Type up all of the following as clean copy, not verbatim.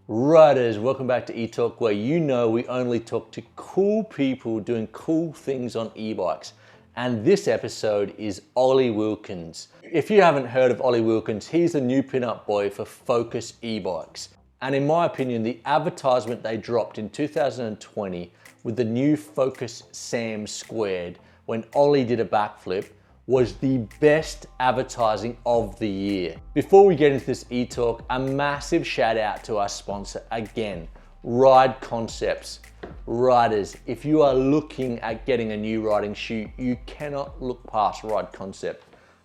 Riders, welcome back to eTalk, where you know we only talk to cool people doing cool things on e-bikes. And this episode is Olly Wilkins. If you haven't heard of Olly Wilkins, he's the new pin-up boy for Focus e-bikes. And in my opinion, the advertisement they dropped in 2020 with the new Focus Sam Squared, when Olly did a backflip, was the best advertising of the year. Before we get into this e-talk, a massive shout out to our sponsor again, Ride Concepts. Riders, if you are looking at getting a new riding shoe, you cannot look past Ride Concept.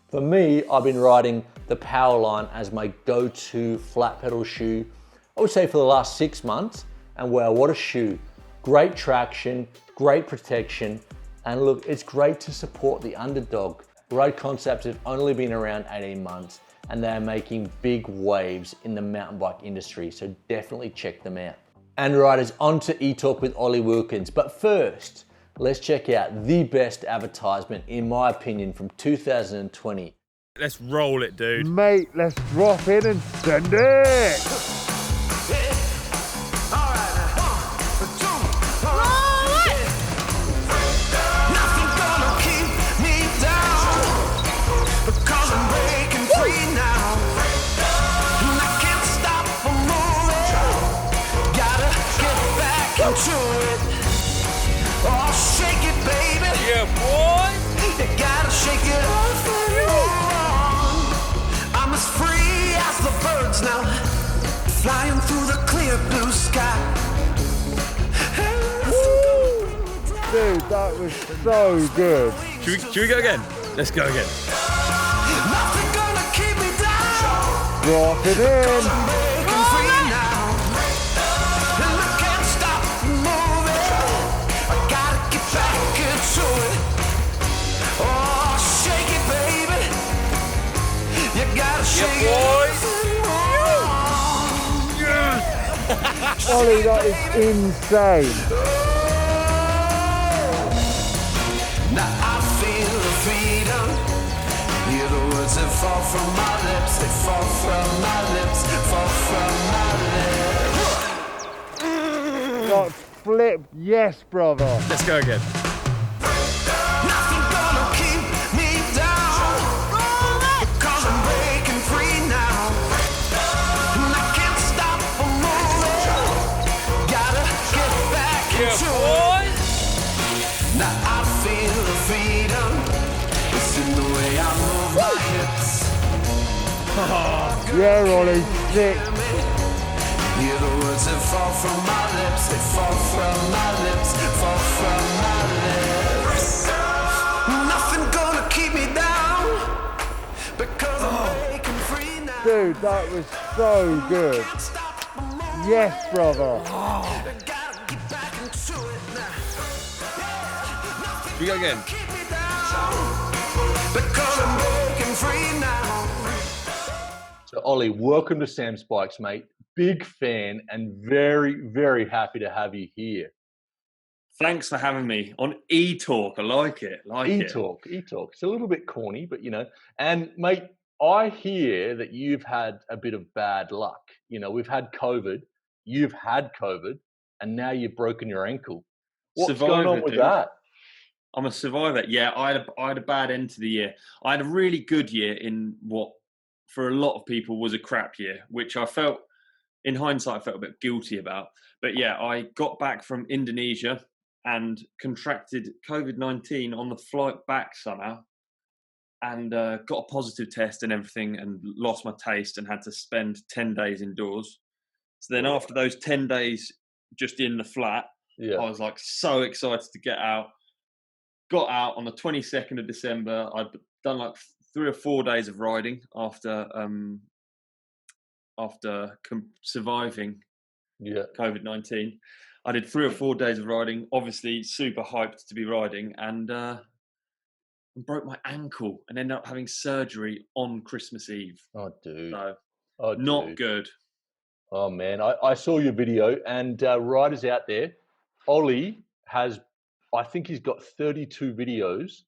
For me, I've been riding the Powerline as my go-to flat pedal shoe, I would say for the last 6 months, and wow, what a shoe. Great traction, great protection, and look, it's great to support the underdog. Ride Concepts have only been around 18 months and they are making big waves in the mountain bike industry, so definitely check them out. And riders, on to eTalk with Olly Wilkins. But first, let's check out the best advertisement, in my opinion, from 2020. Let's roll it, dude. Mate, let's drop in and send it! Yeah, boy. You gotta shake it off and I'm as free as the birds now, flying through the clear blue sky. Dude, that was so good. Should we go again? Let's go again. Nothing gonna keep me down. Drop it in. Breaking free now. And I can't stop moving. I gotta get back into it. Oh, shake it, baby. You gotta shake it. Olly, that is insane. Now I feel the freedom. Hear the words that fall from my lips. They fall from my lips. Fall from my lips. That flip, yes, brother. Let's go again. Nothing gonna keep me down. Because I'm breaking free now. And I can't stop moving. Gotta get back into it. Now I feel the freedom. It's in the way I move my hips. Yeah, Olly, sick. Hear the words that fall from my lips. They fall from my lips. Fall from my lips. Nothing gonna keep me down. Because I'm breaking free now. Dude, that was so good. Can't stop moving. Yes, brother. Gotta get back into it now. Should we go again? Keep me down. Because I'm breaking free now. So Olly, welcome to Sam's Bikes, mate. Big fan and very, very happy to have you here. Thanks for having me on eTalk. I like it. E-talk. It's a little bit corny, but you know. And mate, I hear that you've had a bit of bad luck. You know, we've had COVID, you've had COVID, and now you've broken your ankle. What's going on with dude. that? I'm a survivor. Yeah, I had a bad end to the year. I had a really good year in what, for a lot of people, was a crap year, which I felt, in hindsight, I felt a bit guilty about. But yeah, I got back from Indonesia and contracted COVID-19 on the flight back somehow, and got a positive test and everything, and lost my taste and had to spend 10 days indoors. So then after those 10 days just in the flat, Yeah. I was like so excited to get out. Got out on the 22nd of December. I'd done like 3 or 4 days of riding after surviving Yeah. COVID-19. I did 3 or 4 days of riding, obviously super hyped to be riding, and broke my ankle and ended up having surgery on Christmas Eve. Oh, dude. So Not not good. Oh, man. I saw your video, and riders out there, Olly has, I think he's got 32 videos,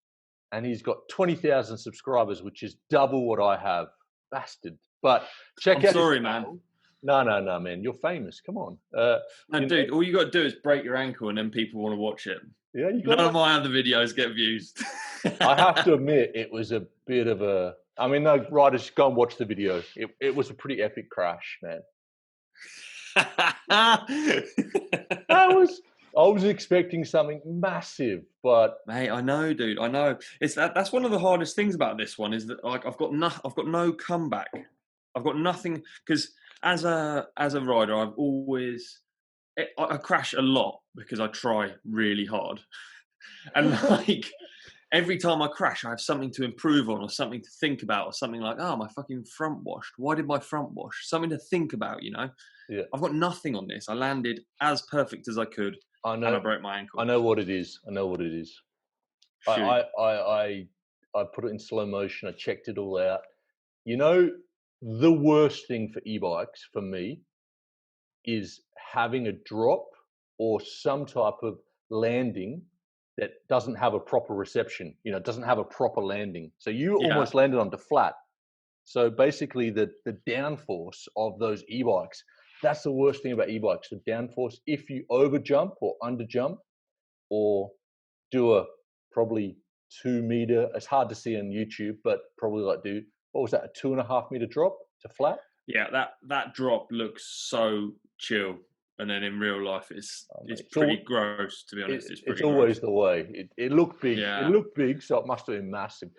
and he's got 20,000 subscribers, which is double what I have. Bastard. But check I'm out. sorry, man. No, man. You're famous. Come on. No, you know, dude, all you got to do is break your ankle and then people want to watch it. yeah, you None got of my other videos get views. I have to admit, it was a bit of a. I mean, no, riders, go and watch the video. It was a pretty epic crash, man. I was expecting something massive, but Mate, I know, dude. I know. It's that's one of the hardest things about this one is that like I've got no comeback. I've got nothing because as a rider, I've always I crash a lot because I try really hard, and like every time I crash, I have something to improve on or something to think about or something like, oh, my fucking front washed. Why did my front wash? Something to think about, you know. yeah, I've got nothing on this. I landed as perfect as I could, I and I know. broke my ankle. I know what it is. I know what it is. Shoot. I put it in slow motion. I checked it all out. You know, the worst thing for e-bikes for me is having a drop or some type of landing that doesn't have a proper reception. You know, doesn't have a proper landing. So you Yeah. almost landed onto flat. So basically, the downforce of those e-bikes, that's the worst thing about e-bikes. The downforce, if you over jump or under jump, or do a probably 2 meter. It's hard to see on YouTube, but probably like do what was that, a 2.5 meter drop to flat? Yeah, that drop looks so chill, and then in real life, it's mate, pretty gross. To be honest, it's pretty always gross. the way. It looked big. Yeah. It looked big, so it must have been massive.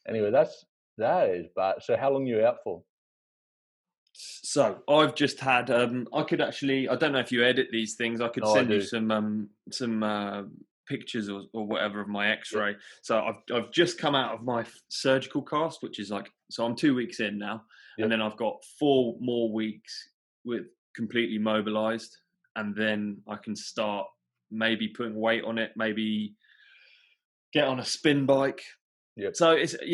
Anyway, that is bad. So how long are you out for? So I've just had. I could actually. I don't know if you edit these things. I could No, I send you do. some pictures or whatever of my X-ray. So I've just come out of my surgical cast, which is like. So I'm 2 weeks in now, and then I've got 4 more weeks with completely mobilized, and then I can start maybe putting weight on it, maybe get on a spin bike. Yep. So it's I've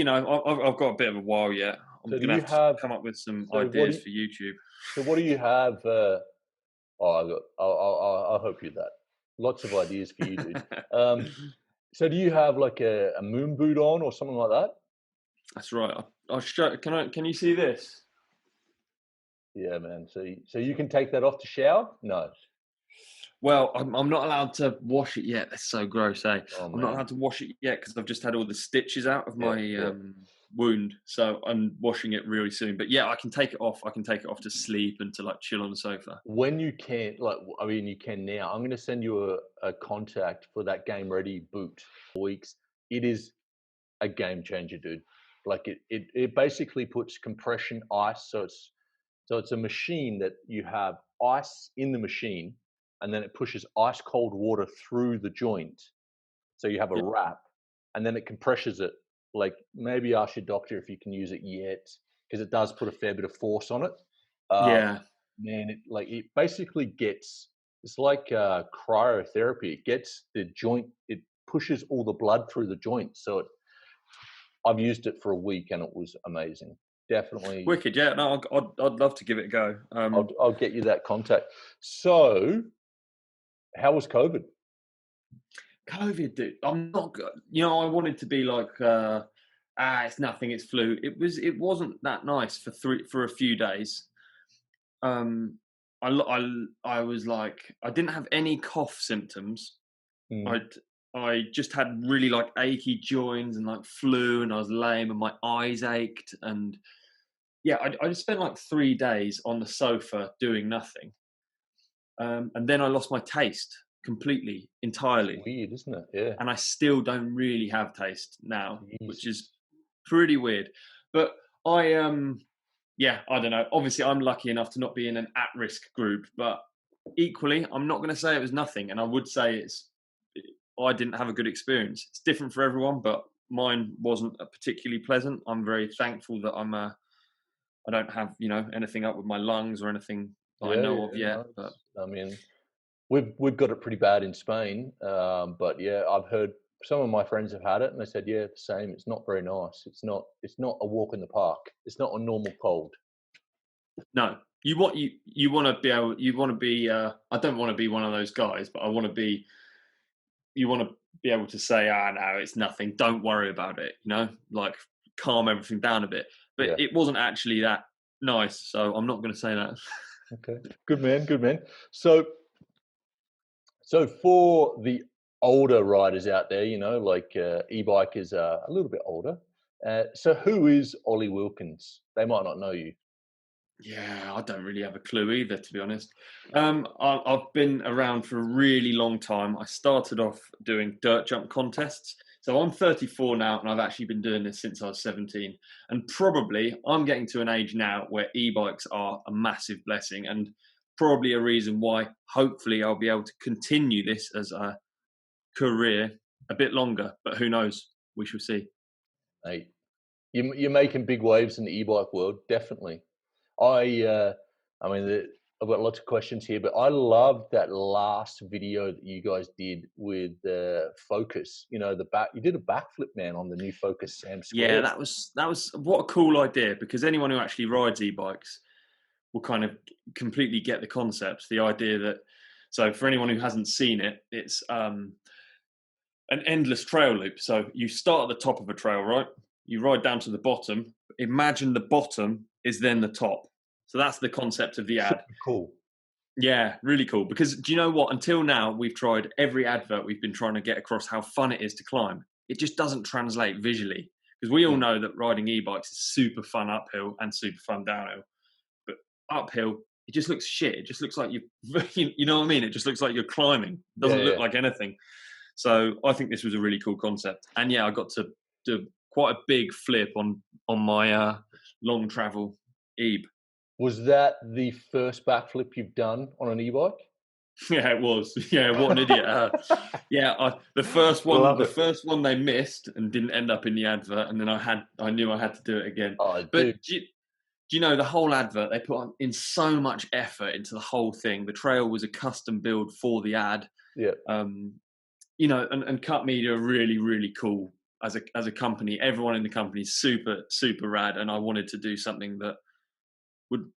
got a bit of a while yet. I'm So do gonna you have to have- come up with some so what ideas do for YouTube. So what do you have? I'll hope you that. Lots of ideas for you, dude. So do you have like a moon boot on or something like that? That's right. I'll show. Can you see this? Yeah, man. So you can take that off to shower? No. Well, I'm not allowed to wash it yet. That's so gross, eh? Oh, I'm man. not allowed to wash it yet because I've just had all the stitches out of Yeah, my yeah. wound. So I'm washing it really soon. But yeah, I can take it off. I can take it off to sleep and to like chill on the sofa. When you can, like, I mean, you can now. I'm going to send you a contact for that Game Ready boot. Weeks. It is a game changer, dude. Like it basically puts compression ice. So it's a machine that you have ice in the machine, and then it pushes ice cold water through the joint. So you have a Yeah. wrap, and then it compresses it. Like maybe ask your doctor if you can use it yet, because it does put a fair bit of force on it. Yeah. Man, it basically gets, it's like cryotherapy. It gets the joint, it pushes all the blood through the joint. So I've used it for a week and it was amazing. Definitely. Wicked. Yeah. No, I'd love to give it a go. I'll get you that contact. So how was COVID? COVID, dude. I'm not good. I wanted to be like, it's nothing. It's flu. It wasn't that nice for a few days. I was like, I didn't have any cough symptoms. I just had really like achy joints and like flu, and I was lame, and my eyes ached, and yeah, I just spent like 3 days on the sofa doing nothing, and then I lost my taste completely, entirely. Weird, isn't it? Yeah. And I still don't really have taste now, which Jesus. is pretty weird. But I don't know. Obviously, I'm lucky enough to not be in an at-risk group, but equally, I'm not going to say it was nothing, and I would say I didn't have a good experience. It's different for everyone, but mine wasn't particularly pleasant. I'm very thankful that I don't have anything up with my lungs or anything that I know of yet. No, But I mean, we've got it pretty bad in Spain, but yeah, I've heard some of my friends have had it, and they said, yeah, the same. It's not very nice. It's not a walk in the park. It's not a normal cold. no, you want to be able. You want to be. I don't want to be one of those guys, but I want to be. You want to be able to say, no, it's nothing. Don't worry about it. Like calm everything down a bit. But Yeah. it wasn't actually that nice, so I'm not going to say that. Okay, good man, good man. So for the older riders out there, you know, like e-bikers are a little bit older. So who is Olly Wilkins? They might not know you. Yeah, I don't really have a clue either, to be honest. I've been around for a really long time. I started off doing dirt jump contests. So I'm 34 now, and I've actually been doing this since I was 17. And probably I'm getting to an age now where e-bikes are a massive blessing, and probably a reason why hopefully I'll be able to continue this as a career a bit longer. But who knows? We shall see. Hey, you're making big waves in the e-bike world, definitely. I mean, I've got lots of questions here, but I love that last video that you guys did with Focus. You know, you did a backflip, man, on the new Focus Sam Yeah, Square. that was what a cool idea, because anyone who actually rides e-bikes will kind of completely get the concept, the idea that, so for anyone who hasn't seen it, it's an endless trail loop. So you start at the top of a trail, right? You ride down to the bottom. Imagine the bottom is then the top. So that's the concept of the ad. Super cool. Yeah, really cool. Because do you know what? Until now, we've tried every advert we've been trying to get across how fun it is to climb. It just doesn't translate visually. Because we all know that riding e-bikes is super fun uphill and super fun downhill. But uphill, it just looks shit. It just looks like you know what I mean? It just looks like you're climbing. It doesn't look like anything. So I think this was a really cool concept. And yeah, I got to do quite a big flip on my long travel Ebe. Was that the first backflip you've done on an e-bike? Yeah, it was. Yeah, what an idiot. The first one they missed and didn't end up in the advert, and then I knew I had to do it again. Oh, but do you know, the whole advert, they put in so much effort into the whole thing. The trail was a custom build for the ad. Yeah. You know, and Cut Media are really, really cool as a company. Everyone in the company is super, super rad, and I wanted to do something that would,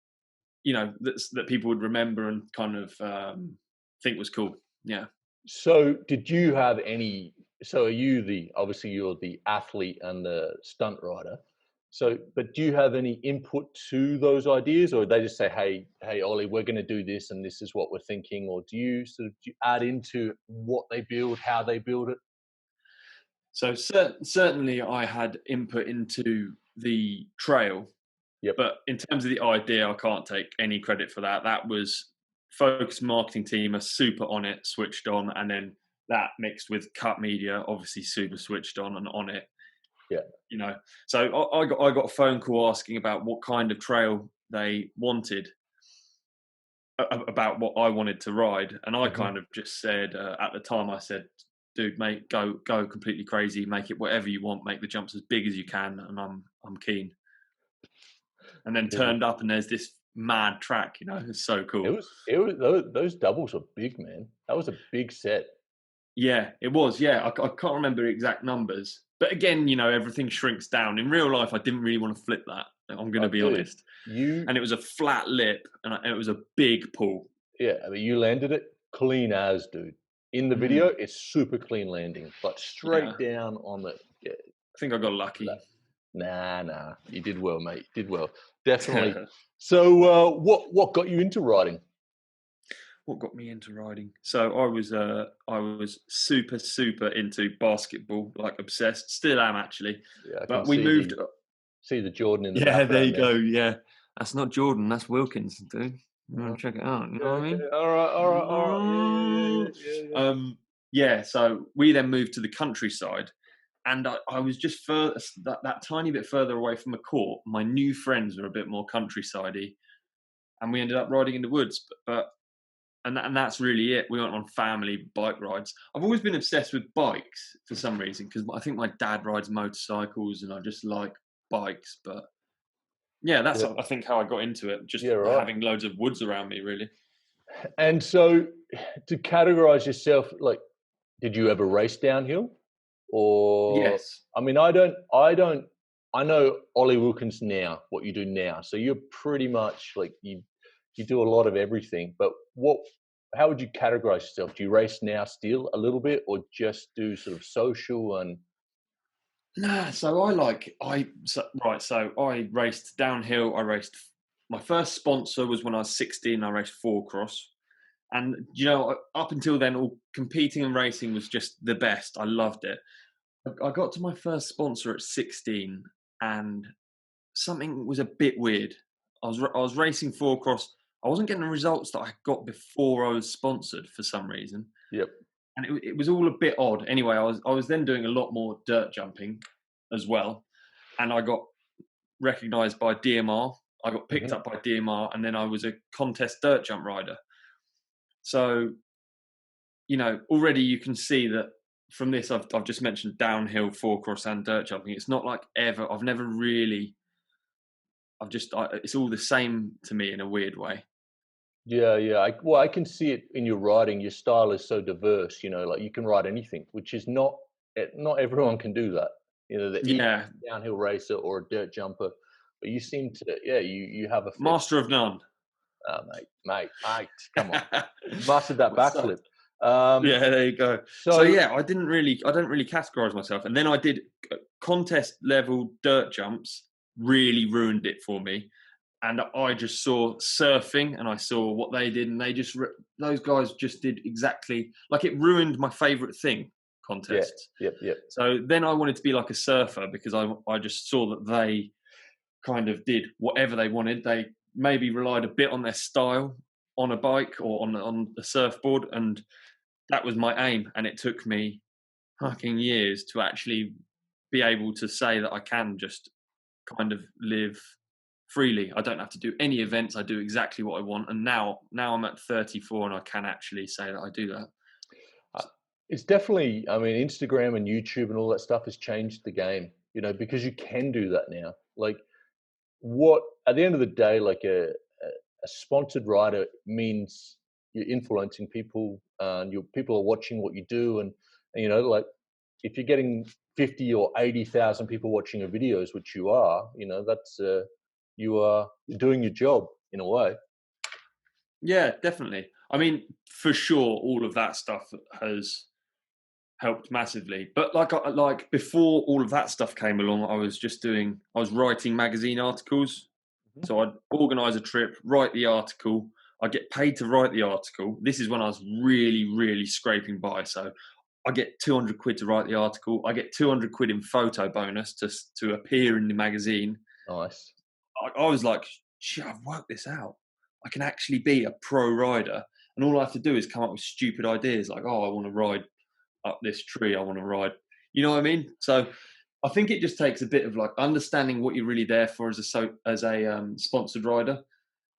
you know, that people would remember and kind of think was cool. Yeah. So did you have any, so are you obviously you're the athlete and the stunt rider. So, but do you have any input to those ideas, or they just say, hey, Olly, we're going to do this and this is what we're thinking? Or do you add into what they build, how they build it? So certainly I had input into the trail. Yep. But in terms of the idea, I can't take any credit for that. That was Focus marketing team are super on it, switched on, and then that mixed with Cut Media, obviously super switched on and on it. Yeah. You know, so I got a phone call asking about what kind of trail they wanted, about what I wanted to ride, and I kind of just said at the time, I said, dude, mate, go completely crazy, make it whatever you want, make the jumps as big as you can, and I'm keen. And then turned up, and there's this mad track. You know, it's so cool. It was those doubles were big, man. That was a big set. Yeah, it was. Yeah, I can't remember the exact numbers, but again, you know, everything shrinks down. In real life, I didn't really want to flip that. I'm going to be honest. And it was a flat lip, and it was a big pull. Yeah, I mean, you landed it clean as, dude. In the video, it's super clean landing, but straight down on the. Yeah. I think I got lucky. Nah. You did well, mate. You did well. Definitely. So what got you into riding? What got me into riding? So I was super, super into basketball, like obsessed. Still am, actually. Yeah, but we moved. See the Jordan in the background. Yeah, there you go. Yeah. That's not Jordan, that's Wilkins, dude. Check it out. You know what I mean? All right. Yeah, so we then moved to the countryside. And I was just that tiny bit further away from the court. My new friends were a bit more countryside-y, and we ended up riding in the woods. And that's really it. We went on family bike rides. I've always been obsessed with bikes for some reason, because I think my dad rides motorcycles, and I just like bikes. But yeah, that's I think how I got into it. Just having loads of woods around me, really. And so, to categorize yourself, like, did you ever race downhill? Or yes. I mean, I know Olly Wilkins now, what you do now. So you're pretty much like you do a lot of everything. But how would you categorize yourself? Do you race now still a little bit, or just do sort of social and? Nah, so I raced downhill. I raced my first sponsor was when I was 16. I raced 4-cross. And, you know, up until then, all competing and racing was just the best. I loved it. I got to my first sponsor at 16 and something was a bit weird. I was racing 4-cross. I wasn't getting the results that I got before I was sponsored for some reason. Yep. And it was all a bit odd. Anyway, I was then doing a lot more dirt jumping as well. And I got recognised by DMR. I got picked up by DMR, and then I was a contest dirt jump rider. So, you know, already you can see that from this, I've just mentioned downhill, 4-cross and dirt jumping. It's not like I've never really, it's all the same to me in a weird way. Yeah. I can see it in your riding. Your style is so diverse, you know, like you can ride anything, which is not everyone can do that. You know, the downhill racer or a dirt jumper, but you seem to, you have a master of none. Oh, mate, come on, mastered that backflip. Yeah, there you go. So yeah, I don't really categorize myself, and then I did contest level dirt jumps. Really ruined it for me, and I just saw surfing, and I saw what they did, and those guys just did exactly like it ruined my favorite thing, contests. Yep. So then I wanted to be like a surfer because I just saw that they kind of did whatever they wanted. They maybe relied a bit on their style on a bike or on the surfboard, and that was my aim. And it took me fucking years to actually be able to say that I can just kind of live freely. I don't have to do any events. I do exactly what I want. And now I'm at 34 and I can actually say that I do that. It's definitely, I mean, Instagram and YouTube and all that stuff has changed the game, you know, because you can do that now. Like at the end of the day, like a sponsored rider means you're influencing people and people are watching what you do. And, you know, like if you're getting 50 or 80,000 people watching your videos, which you are, you know, that's, you are doing your job in a way. Yeah, definitely. I mean, for sure, all of that stuff has helped massively. But like before all of that stuff came along, I was writing magazine articles. So I'd organise a trip, write the article. I get paid to write the article. This is when I was really, really scraping by. So I get 200 quid to write the article. I get 200 quid in photo bonus to appear in the magazine. Nice. I was like, shit, I've worked this out. I can actually be a pro rider. And all I have to do is come up with stupid ideas like, oh, I want to ride up this tree. I want to ride. You know what I mean? So I think it just takes a bit of like understanding what you're really there for as a sponsored rider,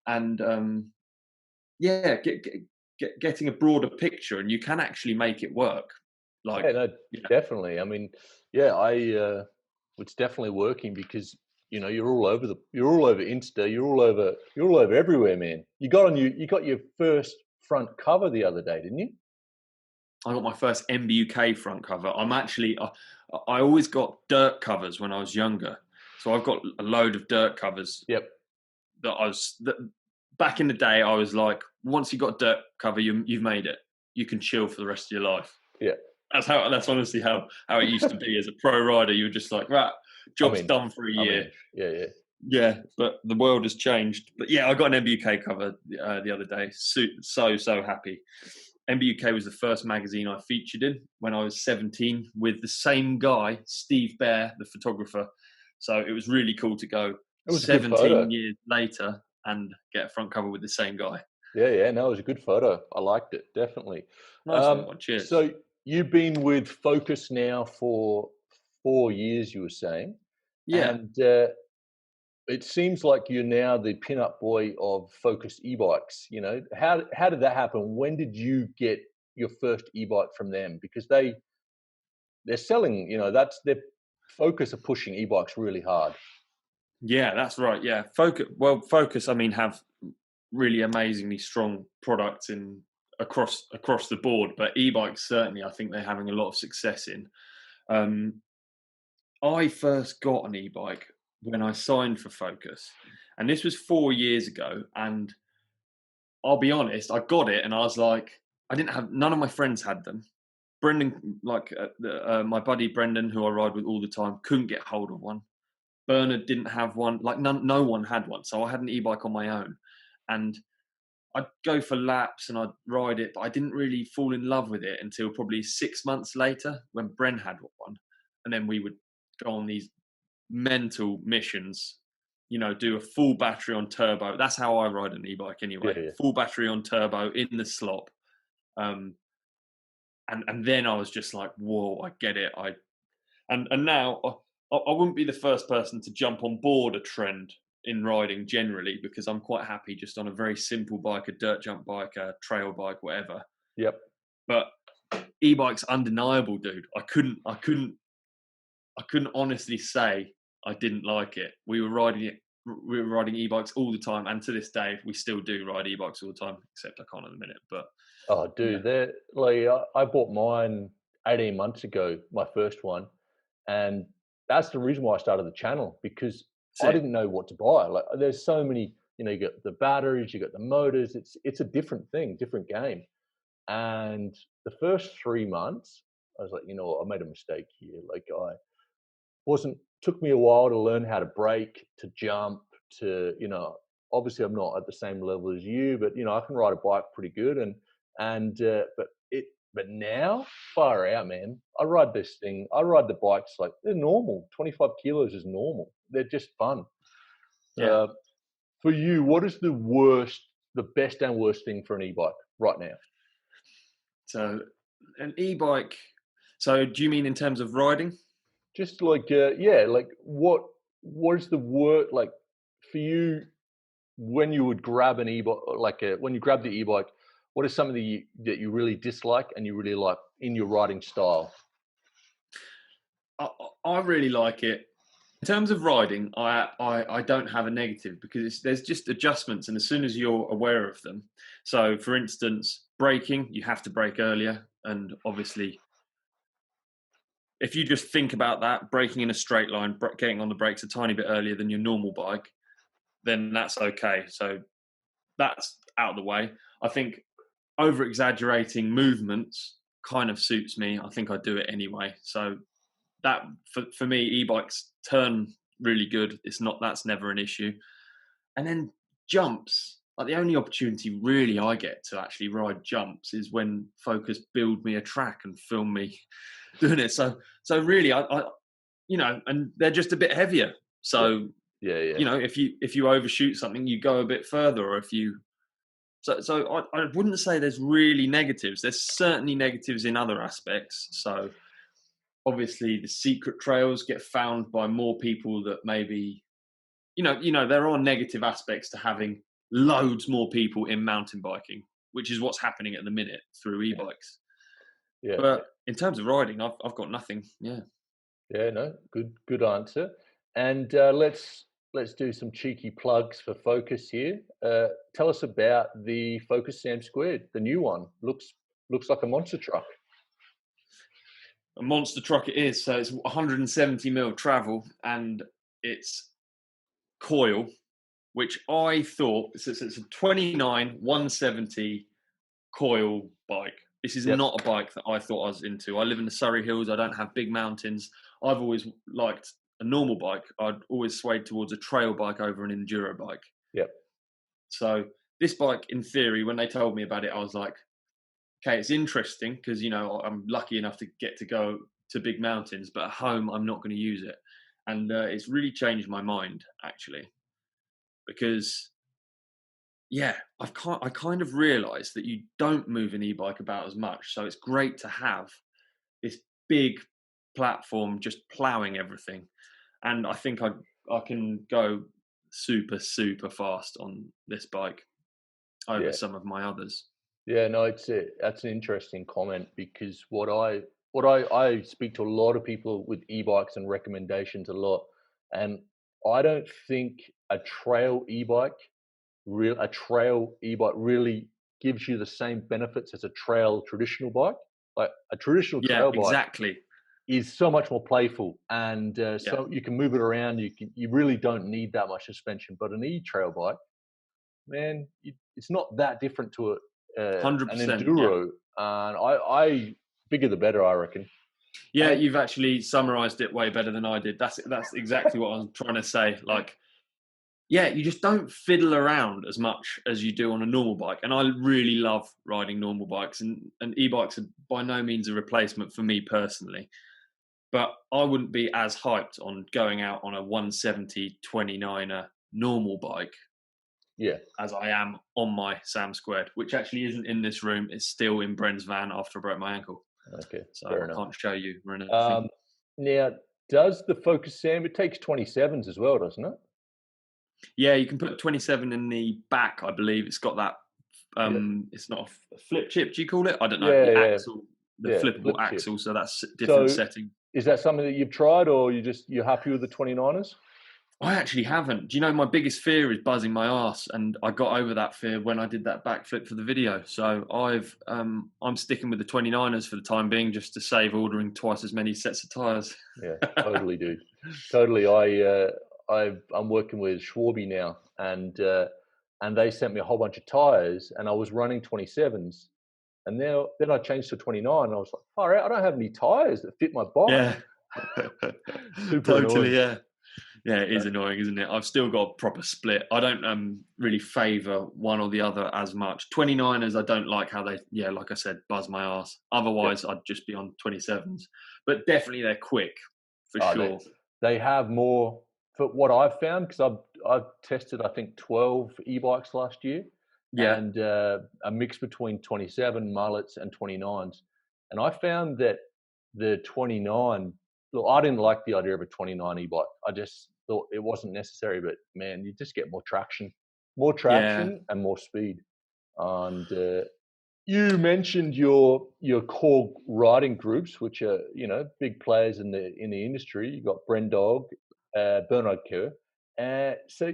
and getting a broader picture, and you can actually make it work. Like, definitely. I mean, it's definitely working because you know you're all over Insta, you're all over everywhere, man. You got your first front cover the other day, didn't you? I got my first MBUK front cover. I always got dirt covers when I was younger, so I've got a load of dirt covers. Yep. Back in the day, I was like, once you got a dirt cover, you've made it. You can chill for the rest of your life. Yeah. That's honestly how it used to be as a pro rider. You were just like, right, job's done for a year. Yeah. But the world has changed. But yeah, I got an MBUK cover the other day. So happy. MBUK was the first magazine I featured in when I was 17 with the same guy, Steve Bear, the photographer. So it was really cool to go 17 years later and get a front cover with the same guy. Yeah. No, it was a good photo. I liked it, definitely. Nice one. Cheers. So you've been with Focus now for 4 years, you were saying. Yeah. And it seems like you're now the pin-up boy of Focus e-bikes. You know, how did that happen? When did you get your first e-bike from them? Because they're selling, you know, that's their Focus are pushing e-bikes really hard. Yeah, that's right. Yeah, Focus. I mean, have really amazingly strong products across the board, but e-bikes certainly, I think they're having a lot of success in. I first got an e-bike when I signed for Focus, and this was 4 years ago. And I'll be honest, I got it, and I was like, none of my friends had them. Brendan, my buddy Brendan, who I ride with all the time, couldn't get hold of one. Bernard didn't have one. Like no one had one. So I had an e-bike on my own, and I'd go for laps and I'd ride it, but I didn't really fall in love with it until probably 6 months later when Bren had one, and then we would go on these mental missions. Do a full battery on turbo. That's how I ride an e-bike anyway. Yeah. Full battery on turbo in the slop. And then I was just like, whoa, I get it. And now I wouldn't be the first person to jump on board a trend in riding generally, because I'm quite happy just on a very simple bike, a dirt jump bike, a trail bike, whatever. Yep. But e-bike's undeniable, dude. I couldn't honestly say I didn't like it. We were riding e-bikes all the time, and to this day we still do ride e-bikes all the time, except I can't at the minute. But Oh, dude, they're like, I bought mine 18 months ago, my first one, and that's the reason why I started the channel, because I didn't know what to buy. Like, there's so many, you got the batteries, you got the motors. It's a different thing, different game. And the first 3 months, I was like, I made a mistake here. Like, took me a while to learn how to brake, to jump, to, obviously I'm not at the same level as you, but I can ride a bike pretty good. But now, far out, man. I ride the bikes like they're normal. 25 kilos is normal. They're just fun. yeah. For you, what is the best and worst thing for an e-bike right now? So an e-bike. So do you mean in terms of riding? Just like, like what is the word like for you when you would grab an e-bike, when you grab the e-bike, what is something that you really dislike and you really like in your riding style? I really like it. In terms of riding, I don't have a negative, because there's just adjustments, and as soon as you're aware of them. So, for instance, braking, you have to brake earlier, and obviously, if you just think about that, braking in a straight line, getting on the brakes a tiny bit earlier than your normal bike, then that's okay. So that's out of the way. I think over-exaggerating movements kind of suits me. I think I do it anyway. So that for me, e-bikes turn really good. That's never an issue. And then jumps, like the only opportunity really I get to actually ride jumps is when Focus build me a track and film me doing it. So really, I and they're just a bit heavier. So yeah. if you overshoot something, you go a bit further, or if you. So I wouldn't say there's really negatives. There's certainly negatives in other aspects. So obviously the secret trails get found by more people that maybe, there are negative aspects to having loads more people in mountain biking, which is what's happening at the minute through e-bikes. Yeah. But in terms of riding, I've got nothing. Yeah. Yeah, no, good answer. And let's do some cheeky plugs for Focus here. Tell us about the Focus Sam Squared, the new one. Looks like a monster truck. A monster truck it is. So it's 170 mil travel, and it's coil, which I thought it's a 29 170 coil bike. This is not a bike that I thought I was into. I live in the Surrey Hills. I don't have big mountains. I've always liked a normal bike. I'd always swayed towards a trail bike over an enduro bike. Yep. So this bike, in theory, when they told me about it, I was like, okay, it's interesting because, I'm lucky enough to get to go to big mountains, but at home, I'm not going to use it. And it's really changed my mind, actually, because, I kind of realised that you don't move an e-bike about as much. So it's great to have this big platform just ploughing everything. And I think I can go super, super fast on this bike over some of my others. Yeah, no, that's an interesting comment, because what I speak to a lot of people with e-bikes and recommendations a lot, and I don't think a trail e-bike really gives you the same benefits as a trail traditional bike. Like a traditional trail bike is so much more playful, and so you can move it around. You really don't need that much suspension. But an e-trail bike, man, it's not that different to an enduro. And I bigger the better, I reckon. Yeah, And you've actually summarised it way better than I did. That's exactly what I was trying to say. Like, yeah, you just don't fiddle around as much as you do on a normal bike. And I really love riding normal bikes, and e-bikes are by no means a replacement for me personally. But I wouldn't be as hyped on going out on a 170 29er normal bike yeah, as I am on my Sam Squared, which actually isn't in this room. It's still in Bren's van after I broke my ankle. okay, So fair I enough. can't show you or anything. Now, does the Focus Sam? It takes 27s as well, doesn't it? Yeah, you can put 27 in the back, I believe. It's got that, it's not a flip chip, do you call it? I don't know. Yeah, The yeah, axle, the yeah, flippable flip chip. axle. So that's a different So, setting. is that something that you've tried, or you're happy with the 29ers? I actually haven't. Do you know my biggest fear is buzzing my arse, and I got over that fear when I did that backflip for the video. So I'm sticking with the 29ers for the time being, just to save ordering twice as many sets of tires. Yeah, totally, dude. Totally. I'm working with Schwarby now, and they sent me a whole bunch of tires, and I was running 27s, and then I changed to 29, and I was like, far out, I don't have any tires that fit my bike. Yeah, Super totally. annoying. Yeah. Yeah, it is annoying, isn't it? I've still got a proper split. I don't really favour one or the other as much. 29ers, I don't like how they, like I said, buzz my arse. Otherwise, I'd just be on 27s. But definitely they're quick, for sure. They have more, for what I've found, because I've tested, I think, 12 e-bikes last year, Yeah. and a mix between 27 mullets and 29s. And I found that the 29, look, I didn't like the idea of a 29 e-bike. I just thought it wasn't necessary, but man, you just get more traction and more speed. And you mentioned your core riding groups, which are big players in the industry. You got Bren Dog, Bernard Kerr, so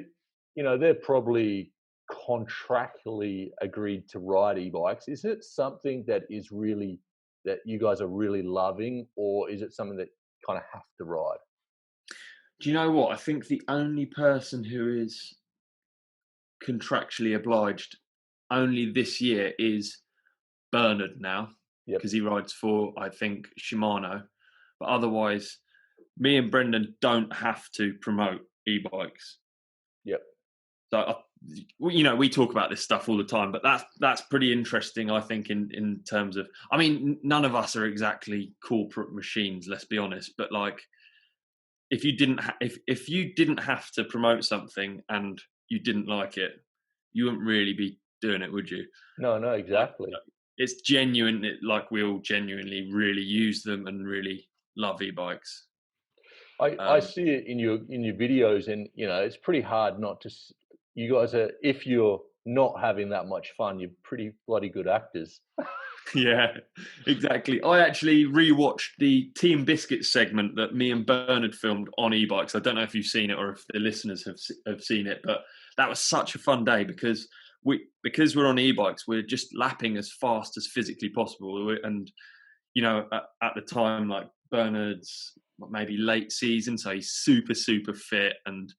they're probably contractually agreed to ride e-bikes. Is it something that you guys are really loving, or is it something that you kind of have to ride? Do you know what? I think the only person who is contractually obliged only this year is Bernard now, because he rides for, I think, Shimano. But otherwise, me and Brendan don't have to promote e-bikes. Yep. So, we talk about this stuff all the time, but that's pretty interesting, I think, in terms of, I mean, none of us are exactly corporate machines, let's be honest. But like, if you didn't have to promote something and you didn't like it, you wouldn't really be doing it, would you? No, exactly. It's genuine. Like, we all genuinely really use them and really love e-bikes. I see it in your videos, and it's pretty hard not to. You guys are, if you're not having that much fun, you're pretty bloody good actors. Yeah, exactly. I actually rewatched the Team Biscuits segment that me and Bernard filmed on e-bikes. I don't know if you've seen it or if the listeners have seen it, but that was such a fun day because we're on e-bikes, we're just lapping as fast as physically possible. And at the time, like, Bernard's maybe late season, so he's super fit, and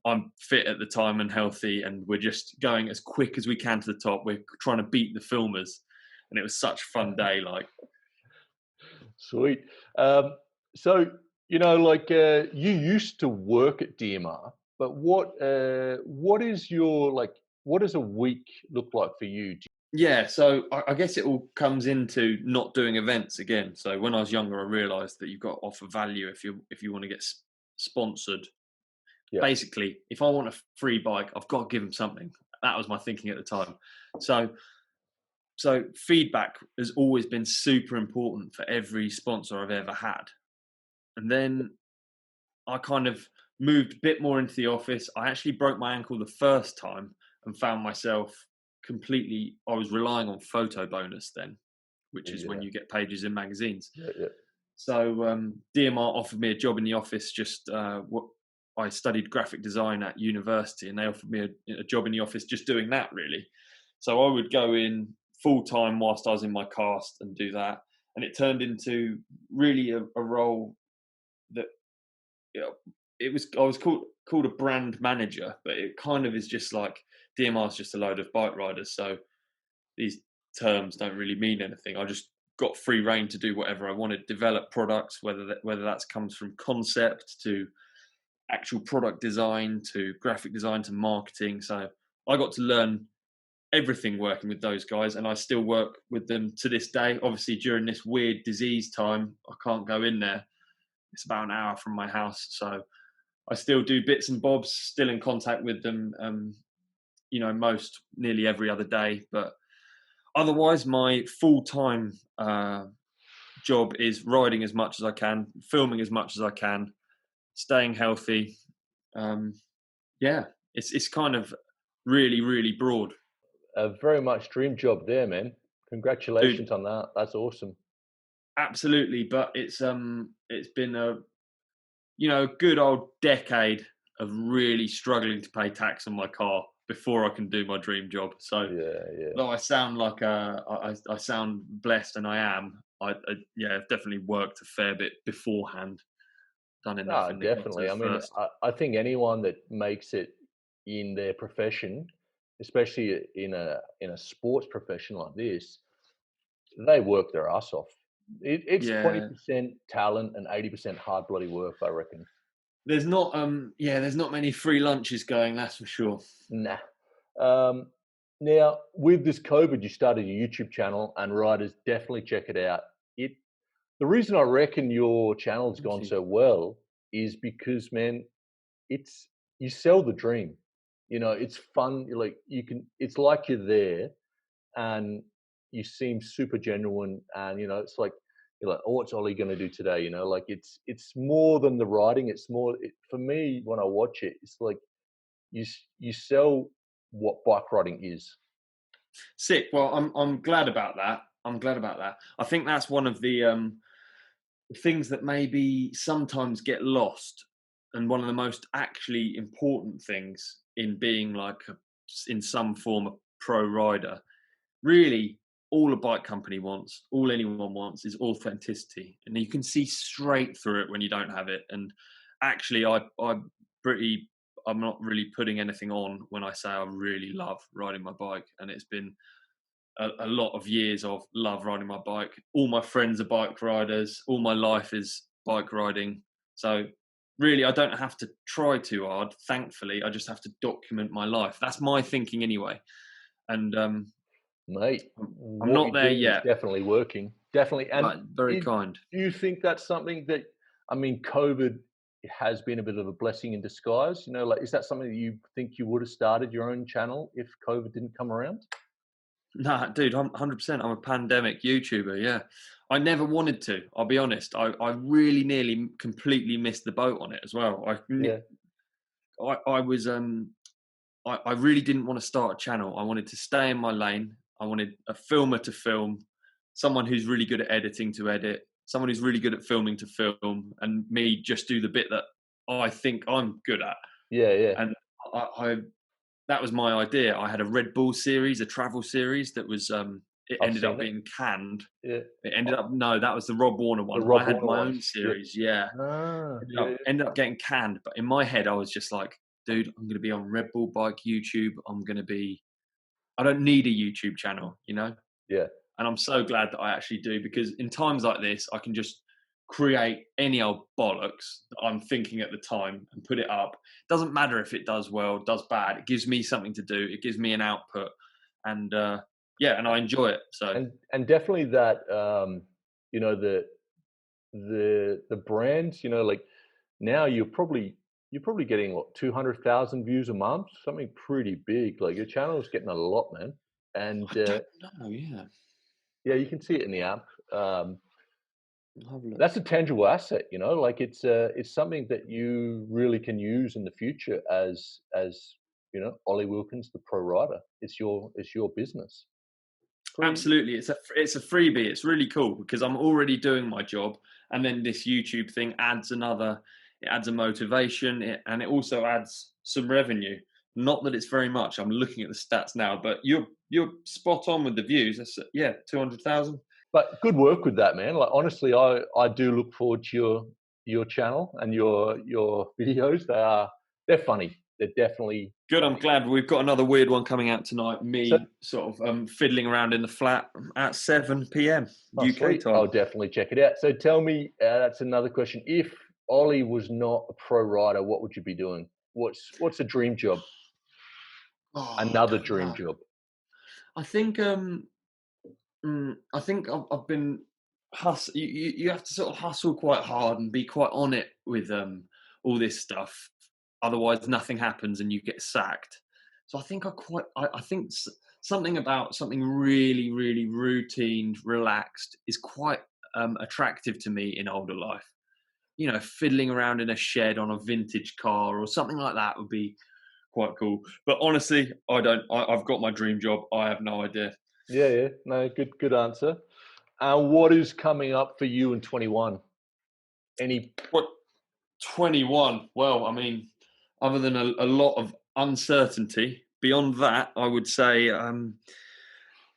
I'm fit at the time and healthy, and we're just going as quick as we can to the top. We're trying to beat the filmers, and it was such a fun day. Like, sweet. So you used to work at DMR, but what is what does a week look like for you? yeah, so I guess it all comes into not doing events again. So when I was younger, I realised that you've got to offer value if you want to get sponsored. Yeah. Basically, if I want a free bike, I've got to give them something. That was my thinking at the time. So feedback has always been super important for every sponsor I've ever had. And then I kind of moved a bit more into the office. I actually broke my ankle the first time and found myself I was relying on photo bonus then, which is when you get pages in magazines. Yeah. So DMR offered me a job in the office. I studied graphic design at university, and they offered me a job in the office just doing that, really. So I would go in full time whilst I was in my cast and do that. And it turned into really a role that, I was called a brand manager, but it kind of is just like, DMR is just a load of bike riders. So these terms don't really mean anything. I just got free reign to do whatever I wanted, develop products, whether that comes from concept to actual product design to graphic design to marketing. So I got to learn everything working with those guys, and I still work with them to this day. Obviously, during this weird disease time, I can't go in there. It's about an hour from my house, so I still do bits and bobs, still in contact with them, nearly every other day. But otherwise, my full-time job is riding as much as I can, filming as much as I can, staying healthy. It's kind of really, really broad. A very much dream job there, man. Congratulations Dude, on that. That's awesome. absolutely, but it's been a good old decade of really struggling to pay tax on my car before I can do my dream job. So Yeah. though I sound like I sound blessed, and I am, I've definitely worked a fair bit beforehand, done enough No, in the got definitely. to I mean, first. I think anyone that makes it in their profession, especially in a sports profession like this, they work their ass off. It's Yeah, 20% talent and 80% hard bloody work, I reckon. there's not many free lunches going, that's for sure. Nah. Um, Now, with this COVID, you started a YouTube channel, and riders definitely check it out. The reason I reckon your channel's Thank gone you. so well is because, man, it's you sell the dream. It's fun. It's like you're there, and you seem super genuine, and it's like you're like, oh, what's Ollie going to do today? Like it's more than the riding. It's more for me when I watch it. It's like you sell what bike riding is. Sick. Well, I'm glad about that. I'm glad about that. I think that's one of the things that maybe sometimes get lost, and one of the most actually important things in being like in some form a pro rider. Really, all a bike company wants, all anyone wants, is authenticity, and you can see straight through it when you don't have it. And actually, I'm not really putting anything on when I say I really love riding my bike, and it's been a lot of years of love riding my bike. All my friends are bike riders. All my life is bike riding. So really, I don't have to try too hard. Thankfully, I just have to document my life. That's my thinking anyway. And Mate, I'm what not you're there doing is yet, definitely working. Definitely. And but very do kind. you think that's something that, I mean, COVID has been a bit of a blessing in disguise? Like, is that something that you think you would have started your own channel if COVID didn't come around? Nah, dude, I'm 100%. I'm a pandemic YouTuber. Yeah, I never wanted to. I'll be honest. I really nearly completely missed the boat on it as well. Yeah. I was I really didn't want to start a channel. I wanted to stay in my lane. I wanted a filmer to film, someone who's really good at editing to edit, someone who's really good at filming to film, and me just do the bit that I think I'm good at. Yeah. And I that was my idea. I had a Red Bull series, a travel series that was it I've ended up seen it. being canned. Yeah. It ended up no, that was the Rob Warner The one. I Rob had Warner my one. own Yeah. series. Yeah, Yeah. ended up getting canned. But in my head, I was just like, dude, I'm going to be on Red Bull Bike YouTube. I don't need a YouTube channel, Yeah. And I'm so glad that I actually do, because in times like this, I can just create any old bollocks that I'm thinking at the time and put it up. Doesn't matter if it does well, does bad. It gives me something to do. It gives me an output, and and I enjoy it. So And definitely that, the brands, like now you're probably getting what, 200,000 views a month, something pretty big. Like your channel is getting a lot, man. And I don't know. Yeah, yeah, you can see it in the app. I'll have a look. That's a tangible asset, like it's something that you really can use in the future as Olly Wilkins, the pro rider. It's your business. Absolutely, it's a freebie. It's really cool because I'm already doing my job, and then this YouTube thing adds it adds a motivation, and it also adds some revenue. Not that it's very much. I'm looking at the stats now, but you're spot on with the views. That's 200,000. But good work with that, man. Like honestly, I do look forward to your channel and your videos. They're funny. they're definitely Good. I'm glad we've got another weird one coming out tonight. so. Me sort of fiddling around in the flat at 7 p.m. Oh, UK sweet. time. I'll definitely check it out. So tell me, that's another question. If Ollie was not a pro rider, what would you be doing? What's a dream job? Oh, I Another don't dream know. job. I think I think I've been hustle. You have to sort of hustle quite hard and be quite on it with all this stuff. Otherwise, nothing happens and you get sacked. So I think I think something about something really, really routine, relaxed is quite attractive to me in older life. You know, fiddling around in a shed on a vintage car or something like that would be quite cool. But honestly, I don't. I've got my dream job. I have no idea. Yeah. No, good answer. What is coming up for you in 21? Any? What 21? Well, I mean, other than a lot of uncertainty, beyond that, I would say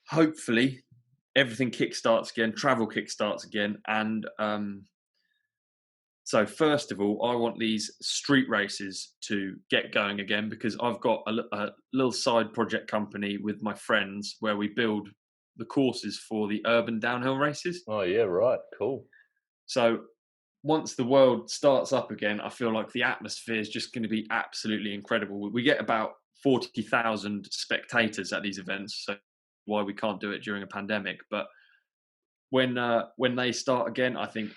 hopefully everything kickstarts again, travel kickstarts again, and so first of all, I want these street races to get going again because I've got a little side project company with my friends where we build the courses for the urban downhill races. Oh yeah, right. Cool. So once the world starts up again, I feel like the atmosphere is just going to be absolutely incredible. We get about 40,000 spectators at these events, so why we can't do it during a pandemic. But when they start again, I think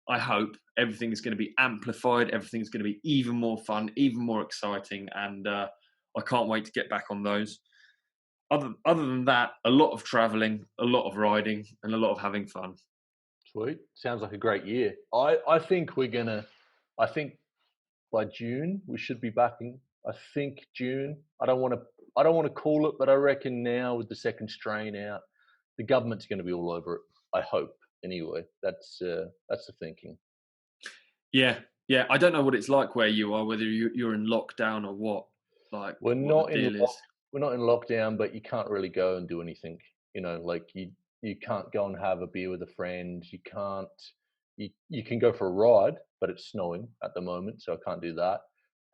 I hope everything is going to be amplified. Everything's going to be even more fun, even more exciting, and I can't wait to get back on those. Other than that, a lot of traveling, a lot of riding, and a lot of having fun. Sweet. Sounds like a great year. I think I think by June we should be back in. I think June. I don't want to call it, but I reckon now with the second strain out, the government's going to be all over it. I hope. Anyway, that's the thinking. Yeah. I don't know what it's like where you are, whether you're in lockdown or what. Like We're what not the in deal is. we're not in lockdown, but you can't really go and do anything. You know, like you can't go and have a beer with a friend. You can't. You can go for a ride, but it's snowing at the moment, so I can't do that.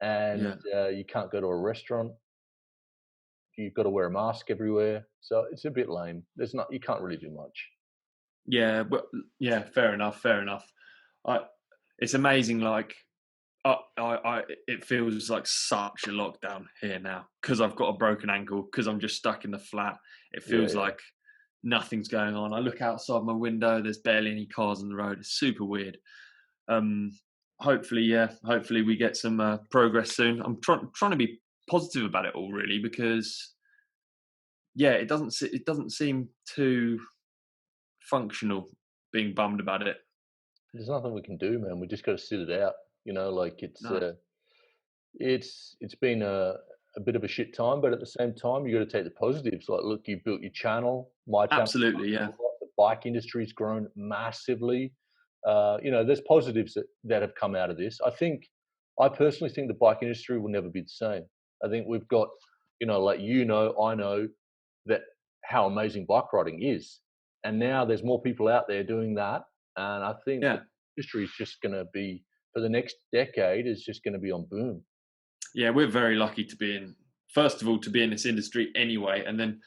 And Yeah. you can't go to a restaurant. You've got to wear a mask everywhere, so it's a bit lame. You can't really do much. Yeah, but yeah, fair enough, fair enough. I, it's amazing. Like, it feels like such a lockdown here now because I've got a broken ankle because I'm just stuck in the flat. It feels Yeah. like nothing's going on. I look outside my window. There's barely any cars on the road. It's super weird. Hopefully we get some progress soon. I'm trying to be positive about it all, really, because it doesn't seem too functional being bummed about it. There's nothing we can do, man. We just got to sit it out. You know, like No. it's been a bit of a shit time, but at the same time, you got to take the positives. Like, look, you built your channel. My channel, Absolutely, yeah. the bike industry's grown massively. You know, there's positives that have come out of this. I personally think the bike industry will never be the same. I think we've got, you know, like I know that how amazing bike riding is, and now there's more people out there doing that, and I think Yeah. the industry is just going to be for the next decade is just going to be on boom. Yeah, we're very lucky to be first of all, to be in this industry anyway. And then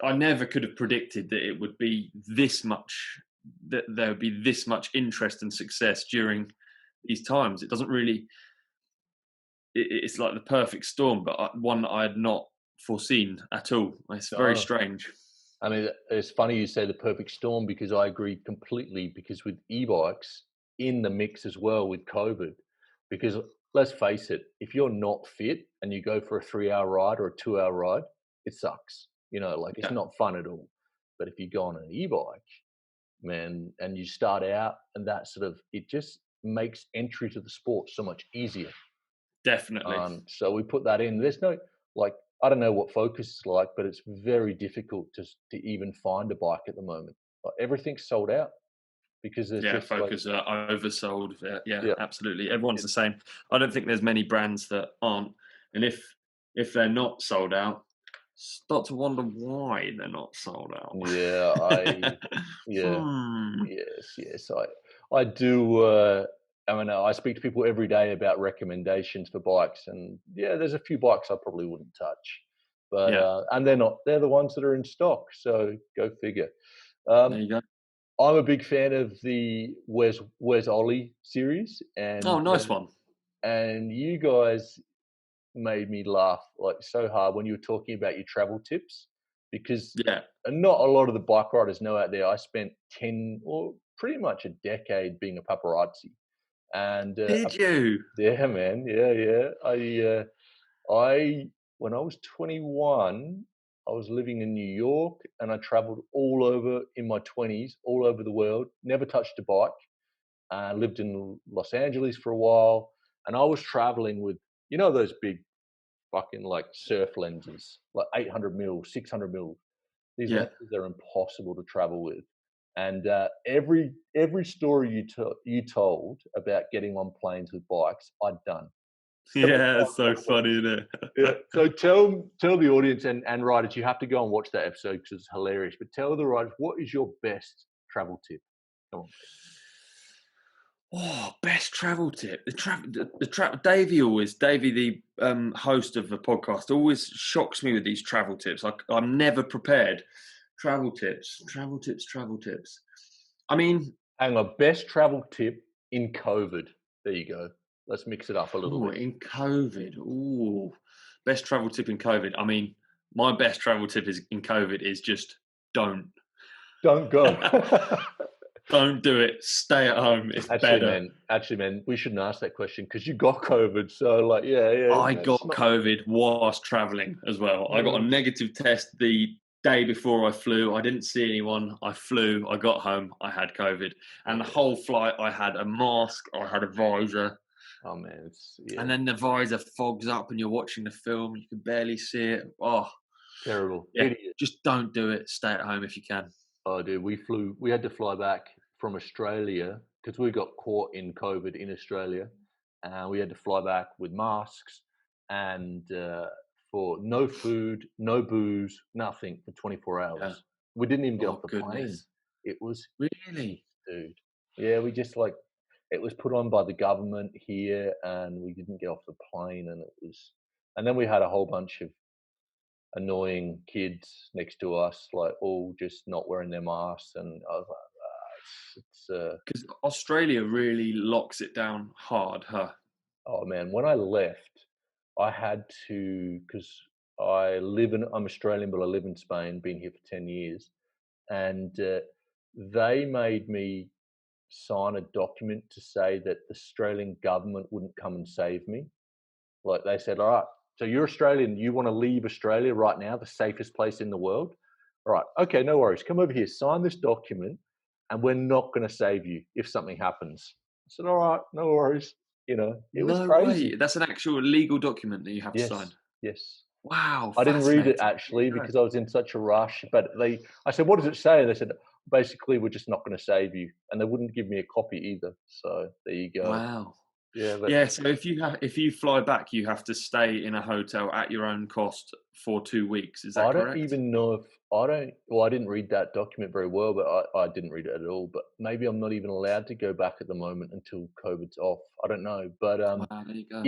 I never could have predicted that it would be that there would be this much interest and success during these times. It doesn't really, it's like the perfect storm, but one that I had not foreseen at all. It's very No. strange. I mean, it's funny you say the perfect storm because I agree completely. Because with e-bikes in the mix as well with COVID, because let's face it, if you're not fit and you go for a 3-hour ride or a 2-hour ride, it sucks. You know, like it's Yeah, not fun at all. But if you go on an e-bike, man, and you start out and that sort of, it just makes entry to the sport so much easier. definitely. So we put that in. There's no, like, I don't know what Focus is like, but it's very difficult to even find a bike at the moment. Like, everything's sold out because there's Yeah, just like, Focus are oversold. Yeah, yeah, absolutely. Everyone's it- the same. I don't think there's many brands that aren't. And if they're not sold out, start to wonder why they're not sold out. yeah, yeah, Hmm. yes. I do. I mean, I speak to people every day about recommendations for bikes, and yeah, there's a few bikes I probably wouldn't touch, but Yeah, and they're the ones that are in stock. So go figure. there Um, you go. I'm a big fan of the Where's Ollie series, Oh, nice one. and you guys made me laugh like so hard when you were talking about your travel tips, because Yeah. not a lot of the bike riders know out there. I spent 10 or pretty much a decade being a paparazzi, and Did you? yeah, man, yeah. I when I was 21, I was living in New York, and I traveled all over in my 20s, all over the world. Never touched a bike. Lived in Los Angeles for a while, and I was traveling with those big fucking like surf lenses, like 800 mil, 600 mil. These Yeah. lenses are impossible to travel with. And every story you told about getting on planes with bikes, I'd done. Several Yeah, times it's so before. funny, isn't Yeah. it? So tell the audience and riders, you have to go and watch that episode because it's hilarious. But tell the riders, what is your best travel tip? Come on. Oh, best travel tip. Davey, the host of the podcast, always shocks me with these travel tips. I'm never prepared. Travel tips. I mean, Hang on, best travel tip in COVID. There you go. Let's mix it up a little oh, bit. in COVID. Oh, best travel tip in COVID. I mean, my best travel tip is in COVID is just don't. Don't go. Don't do it. Stay at home. It's better. Actually, man, we shouldn't ask that question because you got COVID. So, like, yeah. I got it's not- COVID whilst traveling as well. I got a negative test the day before I flew. I didn't see anyone. I flew. I got home. I had COVID. And the whole flight, I had a mask. I had a visor. Oh man, And then the visor fogs up and you're watching the film. You can barely see it. Oh, terrible. yeah. Idiot. Just don't do it. Stay at home if you can. Oh, dude, we had to fly back from Australia because we got caught in COVID in Australia. We had to fly back with masks and for no food, no booze, nothing for 24 hours. Yeah. We didn't even get off Oh, the plane. goodness. It was, Really? dude. Yeah, we just like, it was put on by the government here and we didn't get off the plane and then we had a whole bunch of annoying kids next to us, like all just not wearing their masks, and I was like, it's Because Australia really locks it down hard, huh? oh man. When I left, I had to because I'm Australian, but I live in Spain, been here for 10 years, and they made me sign a document to say that the Australian government wouldn't come and save me. Like they said, all right, so you're Australian, you want to leave Australia right now, the safest place in the world? All right, okay, no worries. Come over here, sign this document, and we're not going to save you if something happens. I said, all right, no worries. It was No crazy. way. That's an actual legal document that you have to Yes, sign. yes. Wow. I didn't read it Fascinating. actually because I was in such a rush. But I said, what does it say? And they said, basically, we're just not going to save you. And they wouldn't give me a copy either. So there you go. Wow. Yeah, but Yeah. So if you fly back, you have to stay in a hotel at your own cost for 2 weeks. Is that I don't correct? even know if I don't. Well, I didn't read that document very well, but I didn't read it at all. But maybe I'm not even allowed to go back at the moment until COVID's off. I don't know. But Wow. There you go.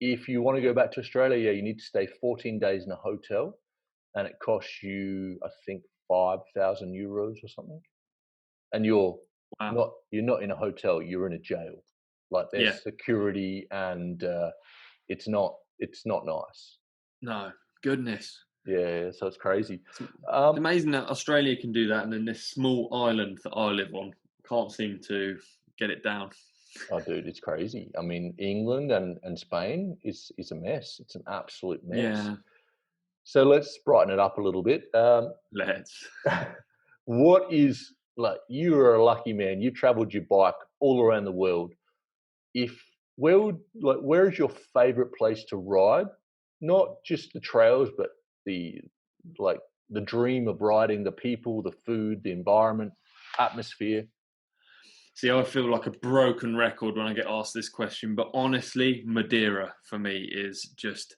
if you want to go back to Australia, yeah, you need to stay 14 days in a hotel, and it costs you, I think, 5,000 euros or something. And you're Wow. not in a hotel. You're in a jail. Like there's Yeah. security, and it's not nice. No. Goodness. Yeah, so it's crazy. It's amazing that Australia can do that, and then this small island that I live on can't seem to get it down. Oh, dude, it's crazy. I mean, England and Spain is a mess. It's an absolute mess. Yeah. So let's brighten it up a little bit. Let's. What is like? You are a lucky man. You traveled your bike all around the world. Where is your favorite place to ride? Not just the trails, but the dream of riding, the people, the food, the environment, atmosphere. See, I feel like a broken record when I get asked this question, but honestly, Madeira for me is just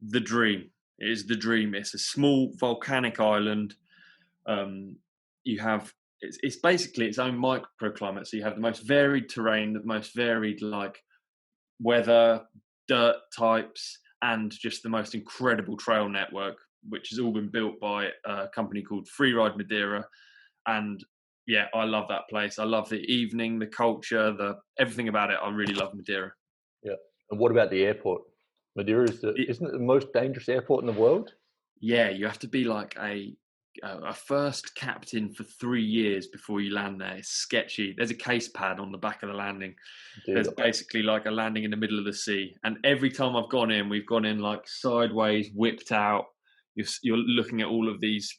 the dream. It is the dream. It's a small volcanic island. You have it's basically its own microclimate. So you have the most varied terrain, the most varied like weather, dirt types, and just the most incredible trail network, which has all been built by a company called Freeride Madeira. And yeah, I love that place. I love the evening, the culture, the everything about it. I really love Madeira. Yeah. And what about the airport? Madeira isn't it the most dangerous airport in the world? Yeah, you have to be like a first captain for 3 years before you land there. It's sketchy. There's a case pad on the back of the landing. Dude, There's basically like a landing in the middle of the sea. And every time I've gone in, we've gone in like sideways, whipped out. You're looking at all of these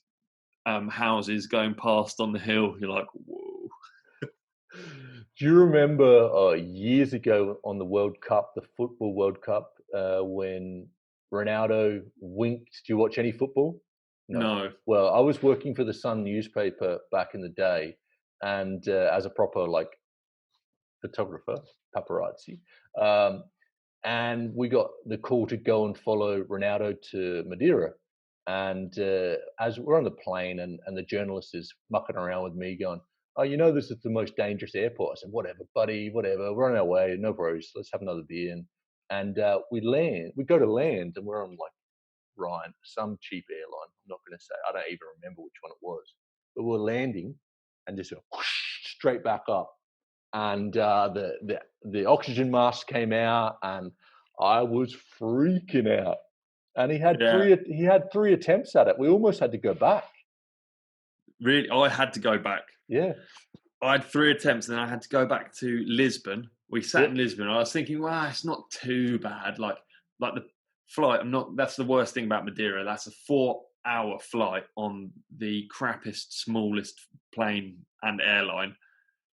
houses going past on the hill. You're like, whoa. do you remember years ago on the World Cup, the Football World Cup, when Ronaldo winked? Do you watch any football? No. Well, I was working for the Sun newspaper back in the day, and as a proper like photographer, paparazzi, and we got the call to go and follow Ronaldo to Madeira. And as we're on the plane, and the journalist is mucking around with me, going, "Oh, you know, this is the most dangerous airport." I said, "Whatever, buddy, whatever. We're on our way. No worries. Let's have another beer." And we land. We go to land, and we're on like Ryan, some cheap airline. I'm not going to say. I don't even remember which one it was. But we're landing, and just whoosh, straight back up. And the oxygen mask came out, and I was freaking out. And he had three attempts at it. We almost had to go back. Really, I had to go back. Yeah. I had 3 attempts, and then I had to go back to Lisbon. We sat in Lisbon. I was thinking, well, it's not too bad. Like the flight. That's the worst thing about Madeira. That's a 4-hour flight on the crappiest, smallest plane and airline.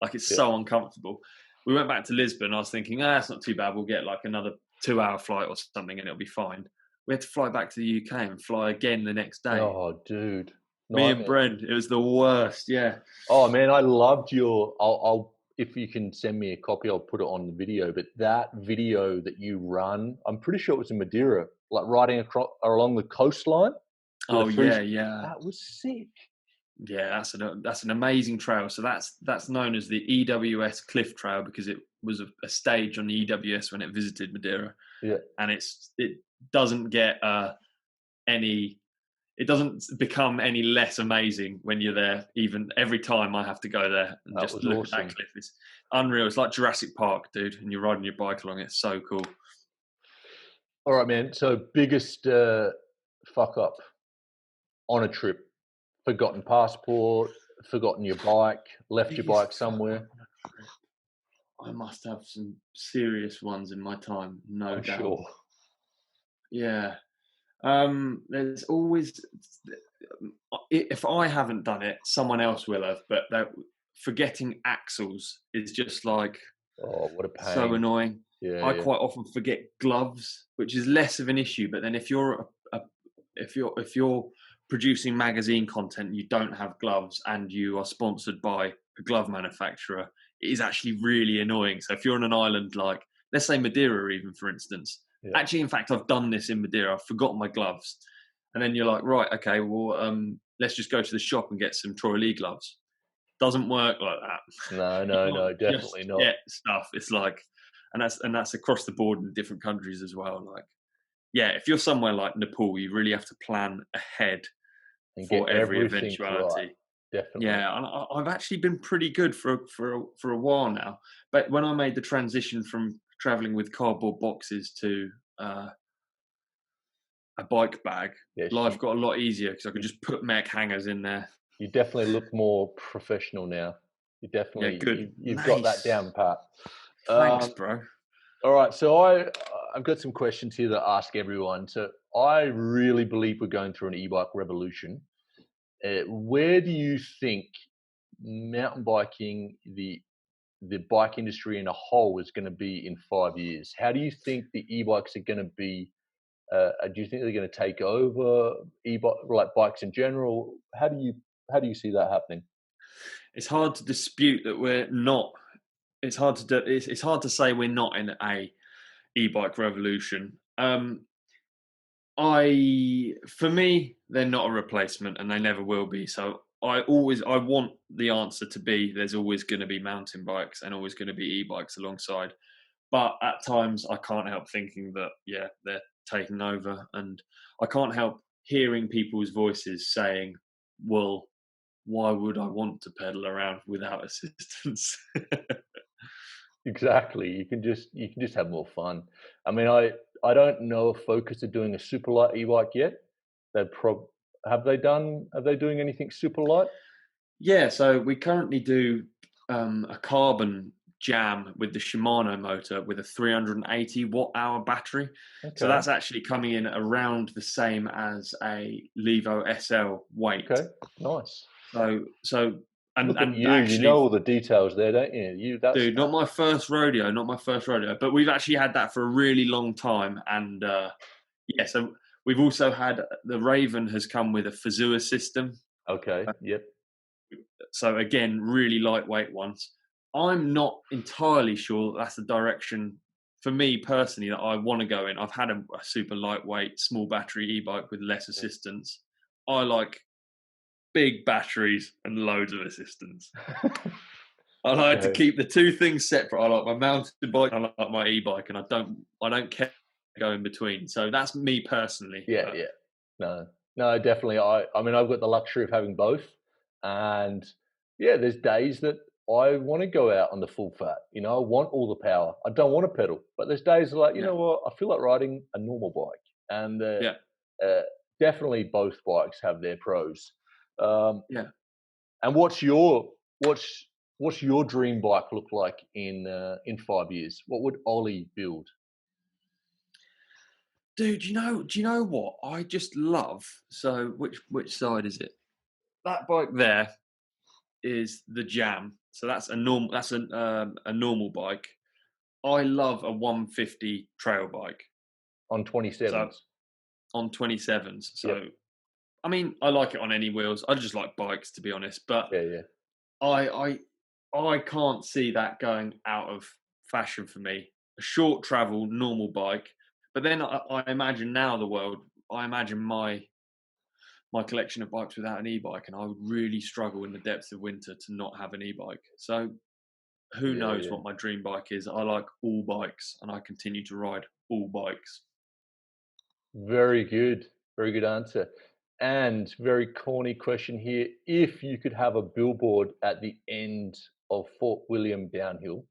Like it's so uncomfortable. We went back to Lisbon. I was thinking, it's not too bad. We'll get like another 2-hour flight or something, and it'll be fine. We had to fly back to the UK and fly again the next day. Oh, dude. Me and Brent, it was the worst. Yeah. Oh man, I loved your. I'll if you can send me a copy, I'll put it on the video. But that video that you run, I'm pretty sure it was in Madeira, like riding across along the coastline. Oh yeah. That was sick. Yeah, that's an amazing trail. So that's known as the EWS Cliff Trail because it was a stage on the EWS when it visited Madeira. Yeah. And it doesn't get it doesn't become any less amazing when you're there. Even every time I have to go there and just look at that cliff, it's unreal. It's like Jurassic Park, dude, and you're riding your bike along. It's so cool. All right, man. So biggest fuck up on a trip: forgotten passport, forgotten your bike, left your bike somewhere. I must have some serious ones in my time, no doubt. Sure. Yeah. There's always, if I haven't done it, someone else will have, but forgetting axles is just like, oh, what a pain. So annoying. Yeah, I quite often forget gloves, which is less of an issue, but then if you're producing magazine content and you don't have gloves and you are sponsored by a glove manufacturer, it is actually really annoying. So if you're on an island like, let's say Madeira even, for instance, actually, in fact, I've done this in Madeira. I've forgotten my gloves. And then you're like, right, okay, well, let's just go to the shop and get some Troy Lee gloves. Doesn't work like that. No, definitely not. Get stuff. It's like, and that's across the board in different countries as well. Like, yeah, if you're somewhere like Nepal, you really have to plan ahead and for every eventuality. Right. Definitely. Yeah, and I've actually been pretty good for a while now. But when I made the transition from traveling with cardboard boxes to a bike bag, life got a lot easier because I could just put mech hangers in there. You definitely look more professional now. You definitely, good. You've got that down pat. Thanks, bro. All right, so I've got some questions here to ask everyone. So I really believe we're going through an e-bike revolution. Where do you think mountain biking, the bike industry in a whole, is going to be in 5 years? How do you think the e-bikes are going to be? Do you think they're going to take over like bikes in general? How do you see that happening? It's hard to dispute that we're not. It's hard to say we're not in a e-bike revolution. For me, they're not a replacement, and they never will be. So I want the answer to be there's always going to be mountain bikes and always going to be e-bikes alongside. But at times I can't help thinking that, yeah, they're taking over, and I can't help hearing people's voices saying, well, why would I want to pedal around without assistance? Exactly. You can just have more fun. I mean, I don't know if Focus are doing a super light e-bike yet. Have they doing anything super light? Yeah, so we currently do a carbon jam with the Shimano motor with a 380 watt-hour battery. Okay. So that's actually coming in around the same as a Levo SL weight. Okay, nice. So and Look at and you, actually, you know all the details there, don't you? dude, not my first rodeo, but we've actually had that for a really long time. And yeah, so we've also had the Raven has come with a Fazua system. Okay, yep. So again, really lightweight ones. I'm not entirely sure that's the direction for me personally that I want to go in. I've had a super lightweight, small battery e-bike with less assistance. I like big batteries and loads of assistance. I like to keep the two things separate. I like my mountain bike, I like my e-bike, and I don't care to go in between. So that's me personally. Yeah. No, definitely. I mean, I've got the luxury of having both, and yeah, there's days that I want to go out on the full fat. You know, I want all the power. I don't want to pedal, but there's days like, you know what, I feel like riding a normal bike, and definitely both bikes have their pros. Yeah. And what's your dream bike look like in 5 years? What would Ollie build? Dude, do you know what I just love? So which side is it? That bike there is the Jam. So that's a normal bike. I love a 150 trail bike On 27s. So, on 27s. So Yep. I mean, I like it on any wheels. I just like bikes, to be honest. But Yeah. I can't see that going out of fashion for me. A short travel normal bike. But then I imagine now I imagine my collection of bikes without an e-bike, and I would really struggle in the depths of winter to not have an e-bike. So who knows what my dream bike is. I like all bikes, and I continue to ride all bikes. Very good answer. And very corny question here. If you could have a billboard at the end of Fort William downhill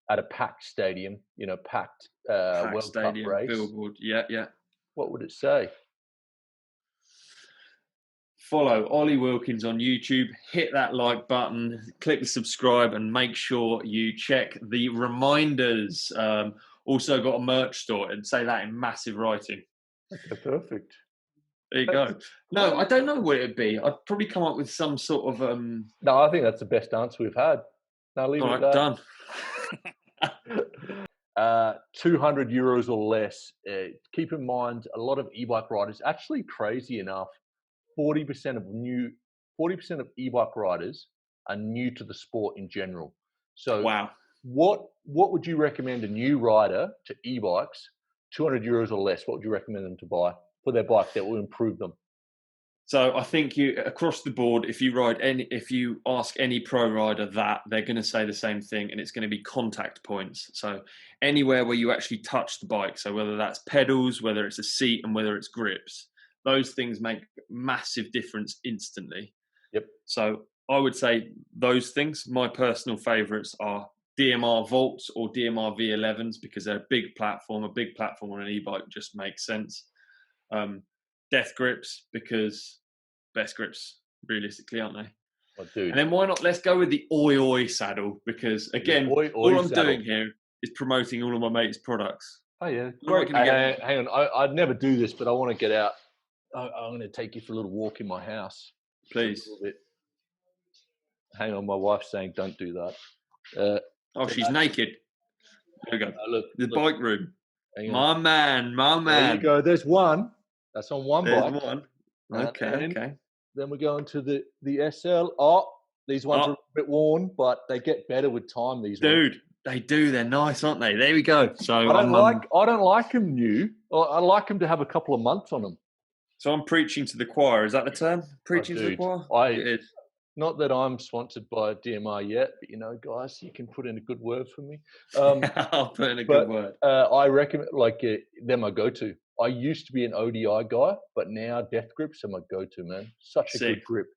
at a packed stadium, packed World stadium, Cup race, billboard, yeah. what would it say? Follow Olly Wilkins on YouTube, hit that like button, click the subscribe, and make sure you check the reminders. Also got a merch store, and say that in massive writing. Okay, perfect. There you go. No, I don't know what it'd be. I'd probably come up with some sort of No, I think that's the best answer we've had. Now leave it at that. Done. 200 euros or less. Keep in mind, a lot of e-bike riders, actually crazy enough, 40% of e-bike riders are new to the sport in general. So wow. What would you recommend a new rider to e-bikes, 200 euros or less? What would you recommend them to buy for their bike that will improve them? So I think you across the board, if you ask any pro rider that, they're going to say the same thing, and it's going to be contact points. So anywhere where you actually touch the bike, so whether that's pedals, whether it's a seat, and whether it's grips, those things make massive difference instantly. Yep. So I would say those things. My personal favourites are DMR Volts or DMR V11s because they're a big platform. A big platform on an e-bike just makes sense. Death grips because best grips realistically, aren't they? Oh, dude. And then why not? Let's go with the Oi saddle because again, all I'm doing here is promoting all of my mates' products. Oh yeah, great. Hang on, I'd never do this, but I want to get out. I'm going to take you for a little walk in my house. Please. Hang on, my wife's saying don't do that. She's naked. There we go. Look, bike room. My man. There you go. There's one. That's on one bike. There's one. Okay. Then we go into the SL. Oh, these ones are a bit worn, but they get better with time. These ones. Dude, they do. They're nice, aren't they? There we go. So I don't like them new. I like them to have a couple of months on them. So I'm preaching to the choir. Is that the term? Preaching to the Dude, choir? It is. not that I'm sponsored by DMR yet, but you know, guys, you can put in a good word for me. I'll put in a But good word. I recommend, like, they're my go-to. I used to be an ODI guy, but now Death Grips are my go-to, man. Such a good Sick. grip.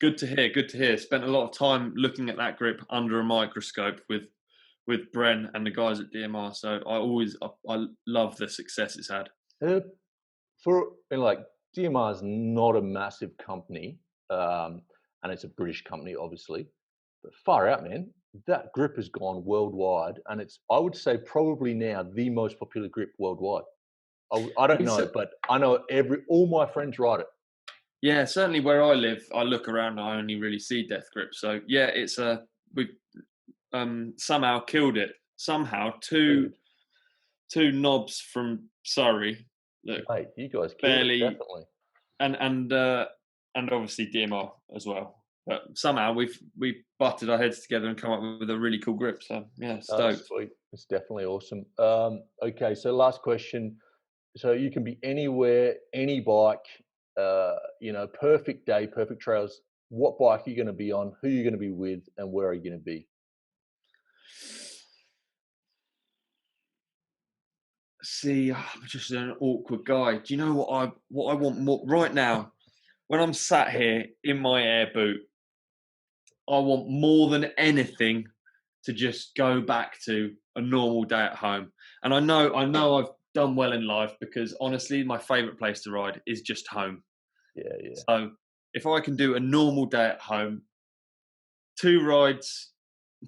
Good to hear. Good to hear. Spent a lot of time looking at that grip under a microscope with Bren and the guys at DMR. So I love the success it's had. Like, DMR is not a massive company, and it's a British company, obviously. But far out, man, that grip has gone worldwide, and it's, I would say, probably now the most popular grip worldwide. I don't know, but I know all my friends ride it. Yeah, certainly where I live, I look around, I only really see Death Grip. So yeah, we've somehow killed it. Somehow two knobs from Surrey that Mate, you guys killed barely, it, definitely. and obviously DMR as well. But somehow we've butted our heads together and come up with a really cool grip. So yeah, stoked. Sweet. It's definitely awesome. Okay, so last question. So you can be anywhere, any bike, you know, perfect day, perfect trails. What bike are you going to be on? Who are you going to be with? And where are you going to be? See, I'm just an awkward guy. Do you know what I want more right now? When I'm sat here in my air boot, I want more than anything to just go back to a normal day at home. And I know I've done well in life because honestly, my favourite place to ride is just home. Yeah. So if I can do a normal day at home, two rides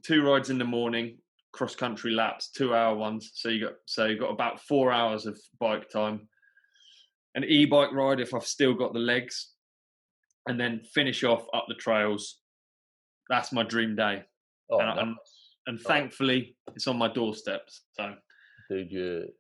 in the morning, cross country laps, 2-hour ones. So you got about 4 hours of bike time. An e-bike ride if I've still got the legs, and then finish off up the trails. That's my dream day. Oh, and thankfully, it's on my doorstep. So, dude,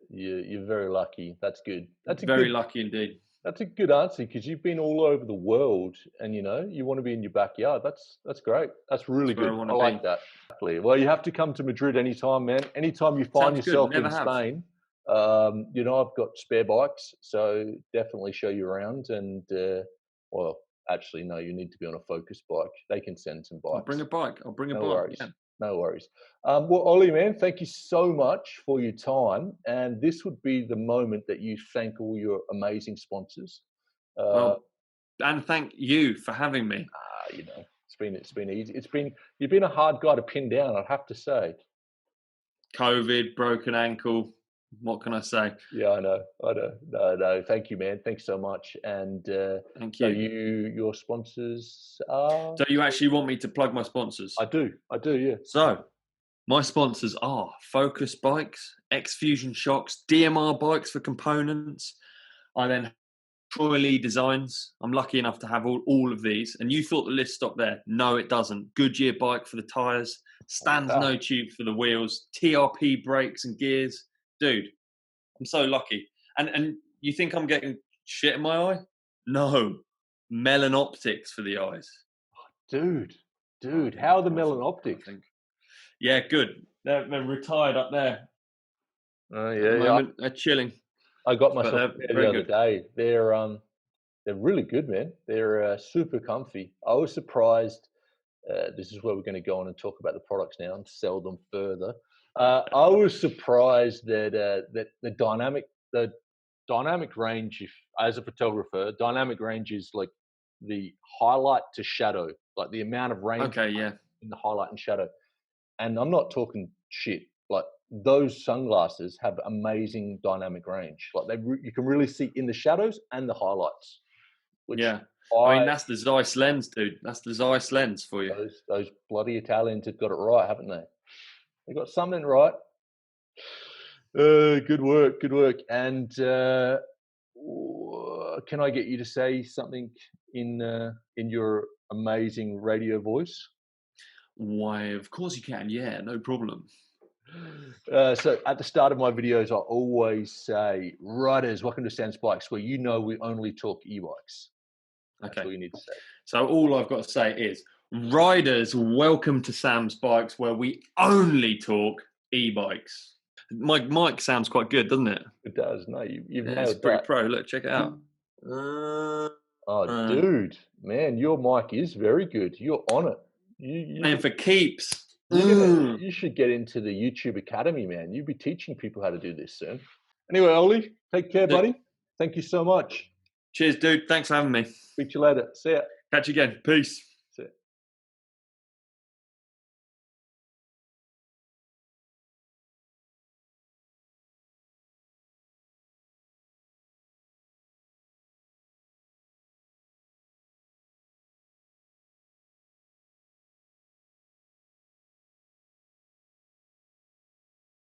you're very lucky. That's good. That's very lucky indeed. That's a good answer, because you've been all over the world, and you know you want to be in your backyard. That's great. That's really good. I like that. Well, you have to come to Madrid anytime, man. Anytime you find yourself in Spain, you know, I've got spare bikes, so definitely show you around. And well, actually, no, you need to be on a Focus bike. They can send some bikes. I'll bring a bike. No worries. Yeah. No worries. Well, Ollie, man, thank you so much for your time. And this would be the moment that you thank all your amazing sponsors. And thank you for having me. You know, it's been easy. You've been a hard guy to pin down, I'd have to say. COVID, broken ankle. What can I say? Yeah, I know. No. Thank you, man. Thanks so much. And thank you. So your sponsors are? So you actually want me to plug my sponsors? I do. Yeah. So my sponsors are Focus Bikes, X Fusion Shocks, DMR Bikes for components. I then Troy Lee Designs. I'm lucky enough to have all of these. And you thought the list stopped there. No, it doesn't. Goodyear Bike for the tyres, Stan's No Tube for the wheels, TRP brakes and gears. Dude, I'm so lucky. And you think I'm getting shit in my eye? No. Melon Optics for the eyes. Dude, how are the Melon Optics? Yeah, good. They're retired up there. Oh, yeah. Moment, they're chilling. I got myself the other day. They're really good, man. They're super comfy. I was surprised. This is where we're going to go on and talk about the products now and sell them further. I was surprised that the dynamic range, as a photographer, dynamic range is like the highlight to shadow, like the amount of range in the highlight and shadow. And I'm not talking shit. Like, those sunglasses have amazing dynamic range. Like, you can really see in the shadows and the highlights. I mean, that's the Zeiss lens, dude. That's the Zeiss lens for you. Those bloody Italians have got it right, haven't they? They got something right. Good work. And can I get you to say something in your amazing radio voice? Why, of course you can. Yeah, no problem. So at the start of my videos, I always say, "Riders, welcome to Sam's Bikes, where you know we only talk e-bikes." That's all you need to say. So all I've got to say is, riders, welcome to Sam's Bikes, where we only talk e-bikes. My mic sounds quite good, doesn't it? It does. No, you've nailed it's pretty pro. Look, check it out. Dude, man, your mic is very good. You're on it. And for keeps. You should get into the YouTube Academy, man. You'll be teaching people how to do this soon. Anyway, Ollie, take care, buddy. Thank you so much. Cheers, dude. Thanks for having me. Speak to you later. See ya. Catch you again. Peace.